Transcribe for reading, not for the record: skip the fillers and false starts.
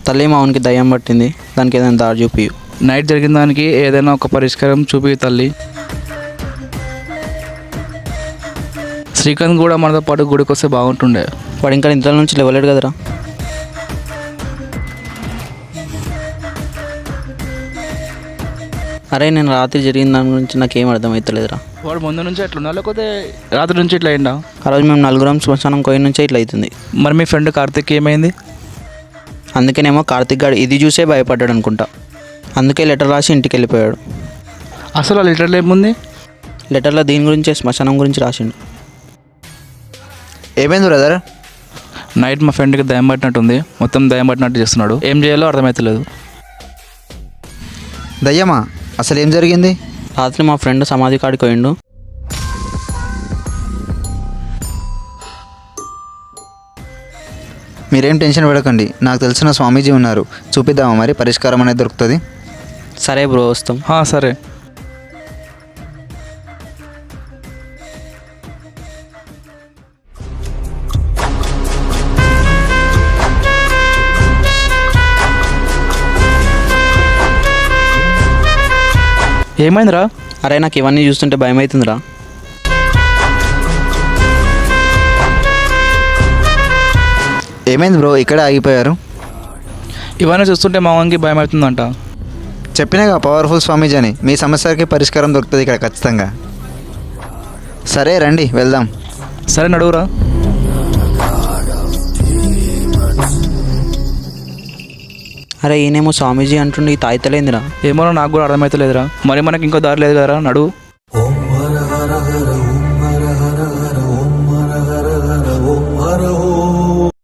తల్లి మావునికి దయ్యం పట్టింది, దానికి ఏదైనా దారి చూపి. నైట్ జరిగిన దానికి ఏదైనా ఒక పరిష్కారం చూపి తల్లి. శ్రీకాంత్ కూడా మనతో పాటు గుడికి వస్తే బాగుంటుండే. వాడు ఇంకా నిద్ర నుంచి లేవలేడు కదరా. అరే నేను రాత్రి జరిగిన దాని గురించి నాకేం అర్థమవుతలేదురా. వాడు ముందు నుంచి ఎట్లున్నా లేకపోతే రాత్రి నుంచి ఇట్లా అయిందా? ఆ రోజు మేము నలుగురం శ్మశానం కోయి నుంచే ఇట్లా అవుతుంది. మరి మీ ఫ్రెండ్ కార్తిక్ ఏమైంది? అందుకేనేమో కార్తిక్ గారు ఇది చూసే భయపడ్డాడు అనుకుంటా. అందుకే లెటర్ రాసి ఇంటికి వెళ్ళిపోయాడు. అసలు ఆ లెటర్లో ఏముంది? లెటర్లో దీని గురించే, శ్మశానం గురించి రాసిండు. ఏమైంది బ్రదర్? నైట్ మా ఫ్రెండ్కి దయ్యం పట్టినట్టుంది, మొత్తం దయ్యం పట్టినట్టు చేస్తున్నాడు. ఏం చేయాలో అర్థమవుతలేదు. దయ్యమా? అసలు ఏం జరిగింది? రాత్రి మా ఫ్రెండ్ సమాధి కాడికి పోయిండు. మీరేం టెన్షన్ పడకండి, నాకు తెలిసిన స్వామీజీ ఉన్నారు, చూపిద్దామా మరి పరిష్కారం అనేది దొరుకుతుంది. సరే బ్రో, వస్తాం. సరే. ఏమైందిరా? అరే నాకు ఇవన్నీ చూస్తుంటే భయం అవుతుందిరా. ఏమైంది బ్రో, ఇక్కడే ఆగిపోయారు? ఇవన్నీ చూస్తుంటే మా వానికి భయం అవుతుందంట. చెప్పినాగా పవర్ఫుల్ స్వామీజీ అని, మీ సమస్యకి పరిష్కారం దొరుకుతుంది ఇక్కడ ఖచ్చితంగా. సరే రండి వెళ్దాం. సరే నడువురా. అరే ఈయనేమో స్వామీజీ అంటుండే, ఈ తాయితలేందిరా. ఏమో నాకు కూడా అర్థమవుతలేదురా. మరి మనకి ఇంకో దారి లేదు కదరా, నడువు.